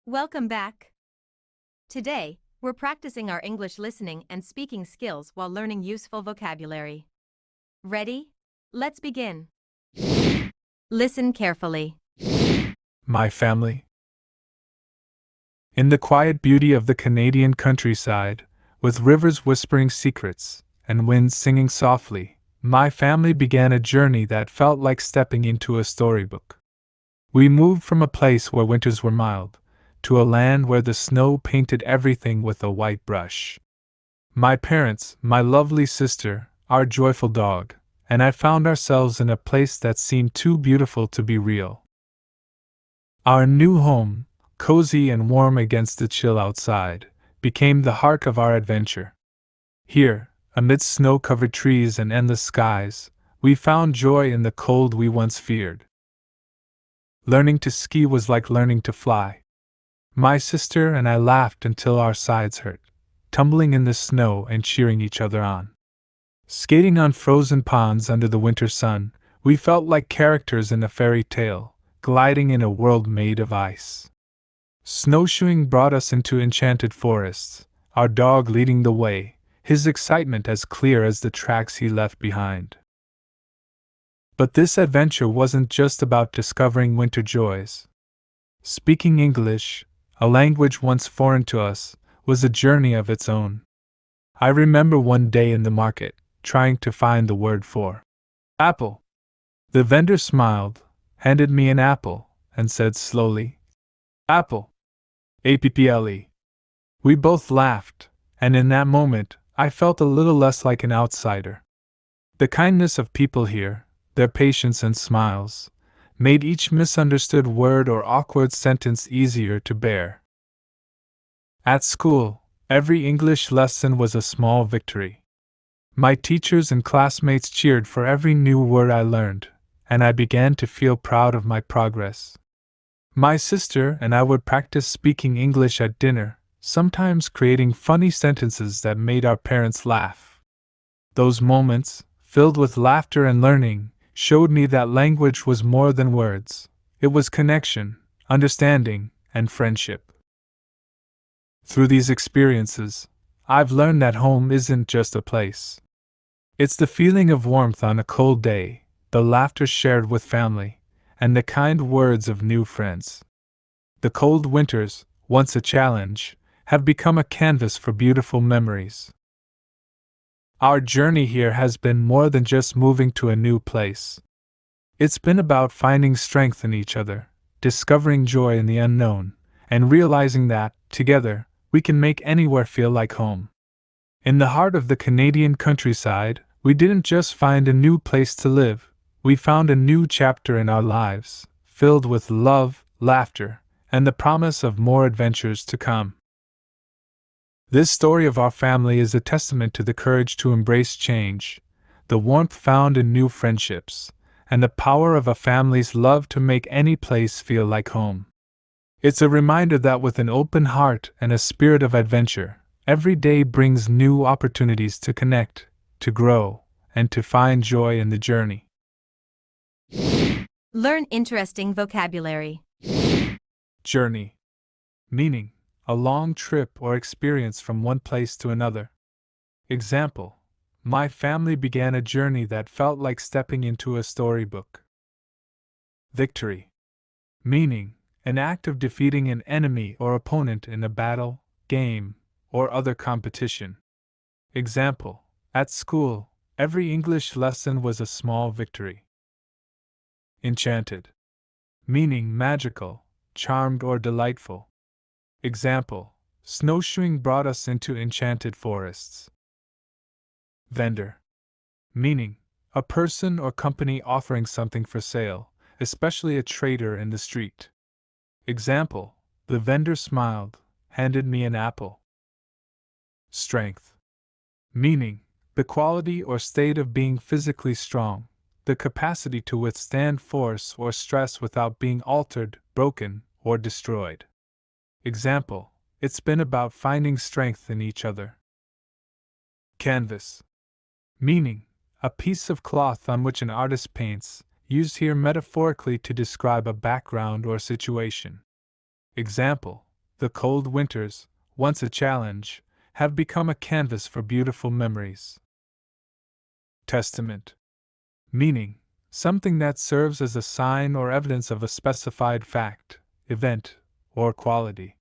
Welcome back. Today, we're practicing our English listening and speaking skills while learning useful vocabulary. Ready? Let's begin. Listen carefully. My family. In the quiet beauty of the Canadian countryside, with rivers whispering secrets and winds singing softly, my family began a journey that felt like stepping into a storybook. We moved from a place where winters were mild to a land where the snow painted everything with a white brush. My parents, my lovely sister, our joyful dog, and I found ourselves in a place that seemed too beautiful to be real. Our new home, cozy and warm against the chill outside, became the heart of our adventure. Here, amidst snow-covered trees and endless skies, we found joy in the cold we once feared. Learning to ski was like learning to fly. My sister and I laughed until our sides hurt, tumbling in the snow and cheering each other on. Skating on frozen ponds under the winter sun, we felt like characters in a fairy tale, gliding in a world made of ice. Snowshoeing brought us into enchanted forests, our dog leading the way, his excitement as clear as the tracks he left behind. But this adventure wasn't just about discovering winter joys. Speaking English, a language once foreign to us, was a journey of its own. I remember one day in the market, trying to find the word for apple. The vendor smiled, handed me an apple, and said slowly, "Apple. Apple." We both laughed, and in that moment, I felt a little less like an outsider. The kindness of people here, their patience and smiles, made each misunderstood word or awkward sentence easier to bear. At school, every English lesson was a small victory. My teachers and classmates cheered for every new word I learned, and I began to feel proud of my progress. My sister and I would practice speaking English at dinner, sometimes creating funny sentences that made our parents laugh. Those moments, filled with laughter and learning, showed me that language was more than words. It was connection, understanding, and friendship. Through these experiences, I've learned that home isn't just a place. It's the feeling of warmth on a cold day, the laughter shared with family, and the kind words of new friends. The cold winters, once a challenge, have become a canvas for beautiful memories. Our journey here has been more than just moving to a new place. It's been about finding strength in each other, discovering joy in the unknown, and realizing that, together, we can make anywhere feel like home. In the heart of the Canadian countryside, we didn't just find a new place to live, we found a new chapter in our lives, filled with love, laughter, and the promise of more adventures to come. This story of our family is a testament to the courage to embrace change, the warmth found in new friendships, and the power of a family's love to make any place feel like home. It's a reminder that with an open heart and a spirit of adventure, every day brings new opportunities to connect, to grow, and to find joy in the journey. Learn interesting vocabulary. Journey. Meaning, a long trip or experience from one place to another. Example: my family began a journey that felt like stepping into a storybook. Victory. Meaning, an act of defeating an enemy or opponent in a battle, game, or other competition. Example: at school, every English lesson was a small victory. Enchanted. Meaning magical, charmed, or delightful. Example: snowshoeing brought us into enchanted forests. Vendor. Meaning, a person or company offering something for sale, especially a trader in the street. Example: the vendor smiled, handed me an apple. Strength. Meaning, the quality or state of being physically strong, the capacity to withstand force or stress without being altered, broken, or destroyed. Example: it's been about finding strength in each other. Canvas. Meaning, a piece of cloth on which an artist paints, used here metaphorically to describe a background or situation. Example: The cold winters, once a challenge, have become a canvas for beautiful memories. Testament. Meaning, something that serves as a sign or evidence of a specified fact, event, or quality.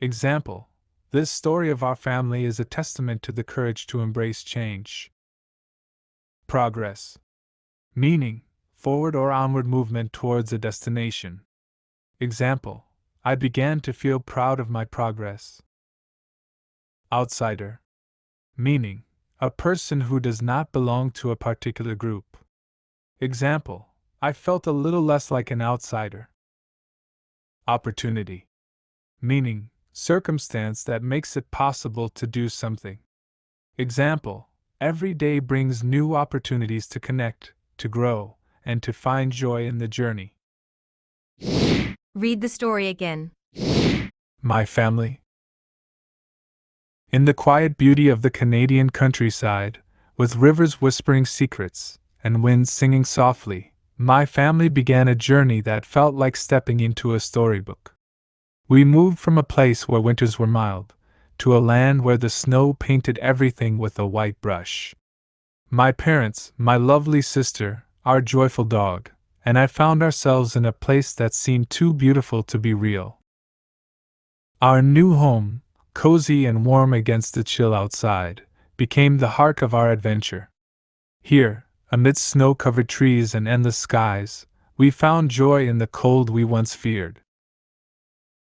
Example: this story of our family is a testament to the courage to embrace change. Progress. Meaning, forward or onward movement towards a destination. Example: I began to feel proud of my progress. Outsider. Meaning, a person who does not belong to a particular group. Example: I felt a little less like an outsider. Opportunity. Meaning, circumstance that makes it possible to do something. Example: every day brings new opportunities to connect, to grow, and to find joy in the journey. Read the story again. My family. In the quiet beauty of the Canadian countryside, with rivers whispering secrets and winds singing softly, my family began a journey that felt like stepping into a storybook. We moved from a place where winters were mild to a land where the snow painted everything with a white brush. My parents, my lovely sister, our joyful dog, and I found ourselves in a place that seemed too beautiful to be real. Our new home, cozy and warm against the chill outside, became the heart of our adventure. Here, amidst snow-covered trees and endless skies, we found joy in the cold we once feared.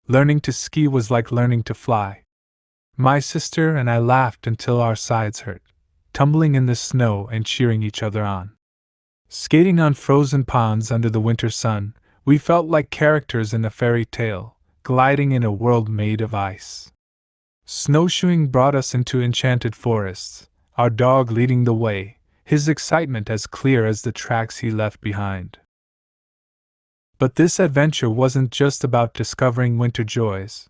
Learning to ski was like learning to fly. My sister and I laughed until our sides hurt, tumbling in the snow and cheering each other on. Skating on frozen ponds under the winter sun, we felt like characters in a fairy tale, gliding in a world made of ice. Snowshoeing brought us into enchanted forests, our dog leading the way, his excitement as clear as the tracks he left behind. But this adventure wasn't just about discovering winter joys.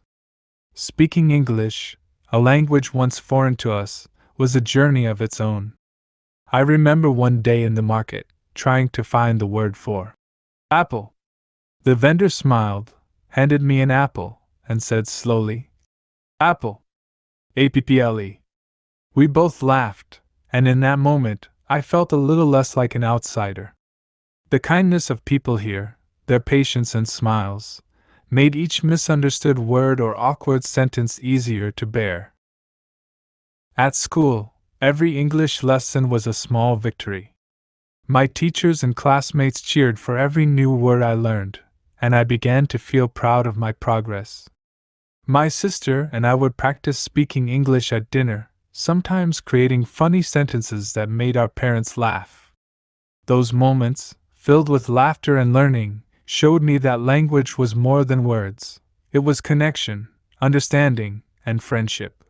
Speaking English, a language once foreign to us, was a journey of its own. I remember one day in the market, trying to find the word for apple. The vendor smiled, handed me an apple, and said slowly, "Apple. Apple." We both laughed, and in that moment, I felt a little less like an outsider. The kindness of people here, their patience and smiles, made each misunderstood word or awkward sentence easier to bear. At school, every English lesson was a small victory. My teachers and classmates cheered for every new word I learned, and I began to feel proud of my progress. My sister and I would practice speaking English at dinner, sometimes creating funny sentences that made our parents laugh. Those moments, filled with laughter and learning, showed me that language was more than words. It was connection, understanding, and friendship.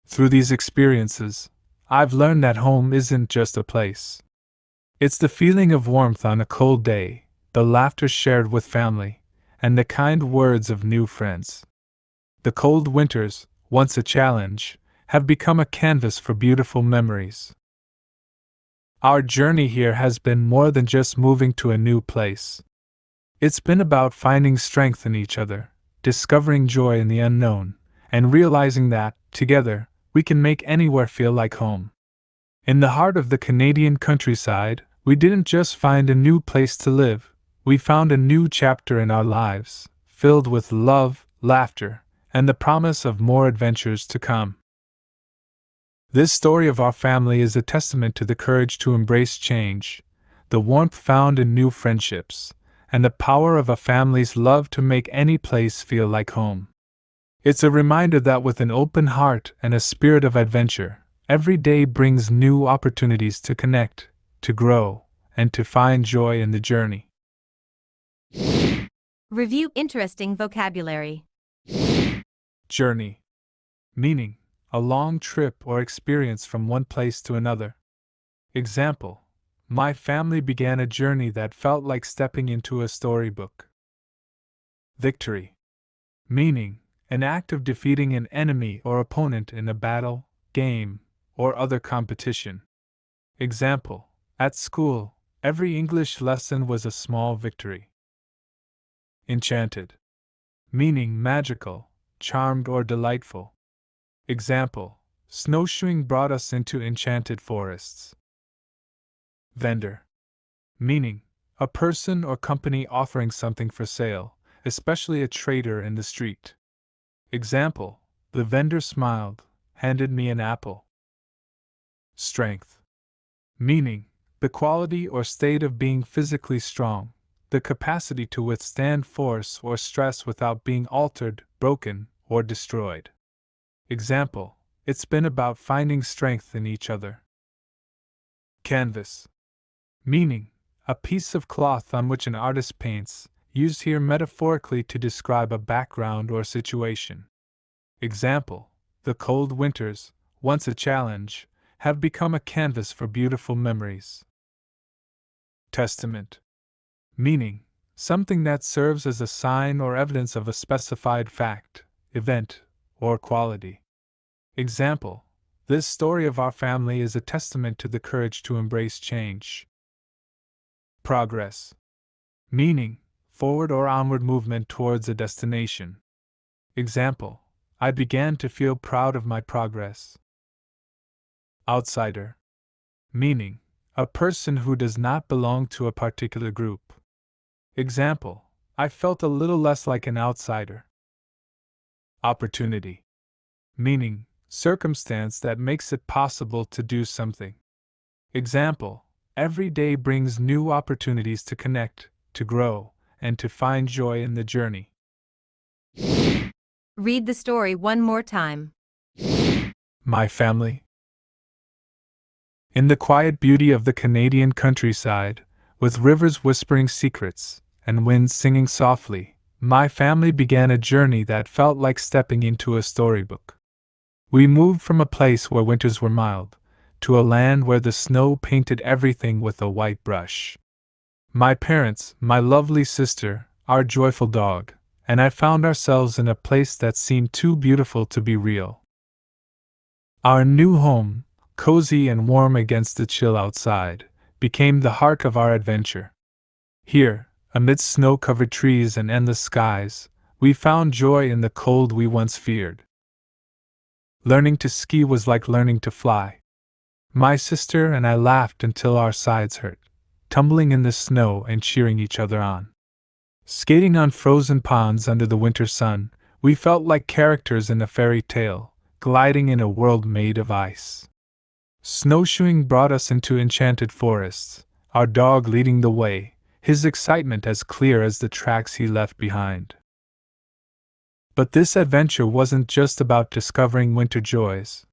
Through these experiences, I've learned that home isn't just a place. It's the feeling of warmth on a cold day, the laughter shared with family, and the kind words of new friends. The cold winters, once a challenge, have become a canvas for beautiful memories. Our journey here has been more than just moving to a new place. It's been about finding strength in each other, discovering joy in the unknown, and realizing that, together, we can make anywhere feel like home. In the heart of the Canadian countryside, we didn't just find a new place to live, we found a new chapter in our lives, filled with love, laughter, and the promise of more adventures to come. This story of our family is a testament to the courage to embrace change, the warmth found in new friendships, and the power of a family's love to make any place feel like home. It's a reminder that with an open heart and a spirit of adventure, every day brings new opportunities to connect, to grow, and to find joy in the journey. Review interesting vocabulary. Journey. Meaning, a long trip or experience from one place to another. Example: my family began a journey that felt like stepping into a storybook. Victory. Meaning, an act of defeating an enemy or opponent in a battle, game, or other competition. Example: at school, every English lesson was a small victory. Enchanted. meaning magical, charmed, or delightful. Example: snowshoeing brought us into enchanted forests. Vendor, meaning a person or company offering something for sale, especially a trader in the street. Example: the vendor smiled, handed me an apple. Strength, meaning the quality or state of being physically strong, the capacity to withstand force or stress without being altered, broken, or destroyed. Example: it's been about finding strength in each other. Canvas, meaning a piece of cloth on which an artist paints, used here metaphorically to describe a background or situation. Example: the cold winters, once a challenge, have become a canvas for beautiful memories. Testament, meaning something that serves as a sign or evidence of a specified fact, event, or quality. Example: this story of our family is a testament to the courage to embrace change. Progress, meaning forward or onward movement towards a destination. Example: I began to feel proud of my progress. Outsider, meaning a person who does not belong to a particular group. Example: I felt a little less like an outsider. Opportunity, meaning circumstance that makes it possible to do something. Example: every day brings new opportunities to connect, to grow, and to find joy in the journey. Read the story one more time. My family. In the quiet beauty of the Canadian countryside, with rivers whispering secrets and winds singing softly, my family began a journey that felt like stepping into a storybook. We moved from a place where winters were mild to a land where the snow painted everything with a white brush. My parents, my lovely sister, our joyful dog, and I found ourselves in a place that seemed too beautiful to be real. Our new home, cozy and warm against the chill outside, became the heart of our adventure. Here, amidst snow-covered trees and endless skies, we found joy in the cold we once feared. Learning to ski was like learning to fly. My sister and I laughed until our sides hurt, tumbling in the snow and cheering each other on. Skating on frozen ponds under the winter sun, we felt like characters in a fairy tale, gliding in a world made of ice. Snowshoeing brought us into enchanted forests, our dog leading the way, his excitement as clear as the tracks he left behind. But this adventure wasn't just about discovering winter joys.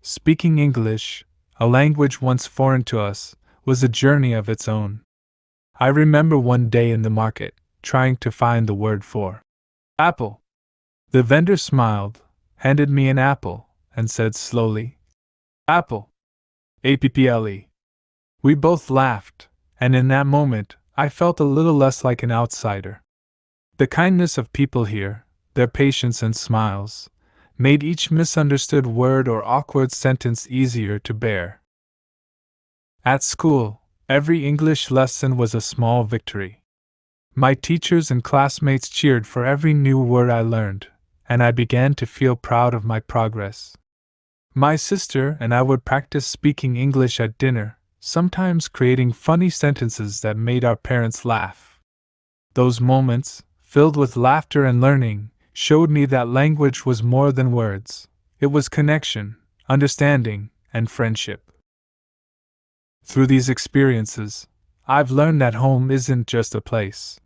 Speaking English, a language once foreign to us, was a journey of its own. I remember one day in the market, trying to find the word for apple. The vendor smiled, handed me an apple, and said slowly, "Apple. Apple." We both laughed, and in that moment, I felt a little less like an outsider. The kindness of people here, their patience and smiles, made each misunderstood word or awkward sentence easier to bear. At school, every English lesson was a small victory. My teachers and classmates cheered for every new word I learned, and I began to feel proud of my progress. My sister and I would practice speaking English at dinner, sometimes creating funny sentences that made our parents laugh. Those moments, filled with laughter and learning, showed me that language was more than words. It was connection, understanding, and friendship. Through these experiences, I've learned that home isn't just a place.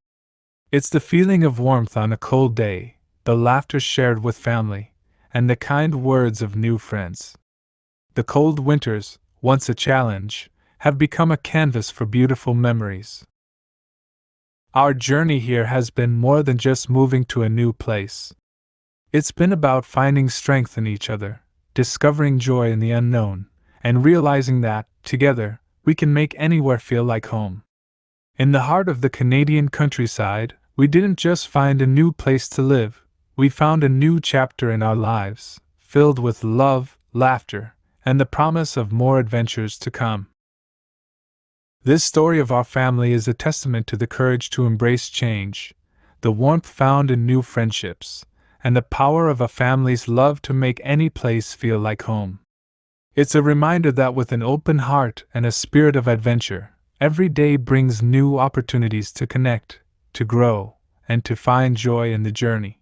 It's the feeling of warmth on a cold day, the laughter shared with family, and the kind words of new friends. The cold winters, once a challenge, have become a canvas for beautiful memories. Our journey here has been more than just moving to a new place. It's been about finding strength in each other, discovering joy in the unknown, and realizing that, together, we can make anywhere feel like home. In the heart of the Canadian countryside, we didn't just find a new place to live, we found a new chapter in our lives, filled with love, laughter, and the promise of more adventures to come. This story of our family is a testament to the courage to embrace change, the warmth found in new friendships, and the power of a family's love to make any place feel like home. It's a reminder that with an open heart and a spirit of adventure, every day brings new opportunities to connect, to grow, and to find joy in the journey.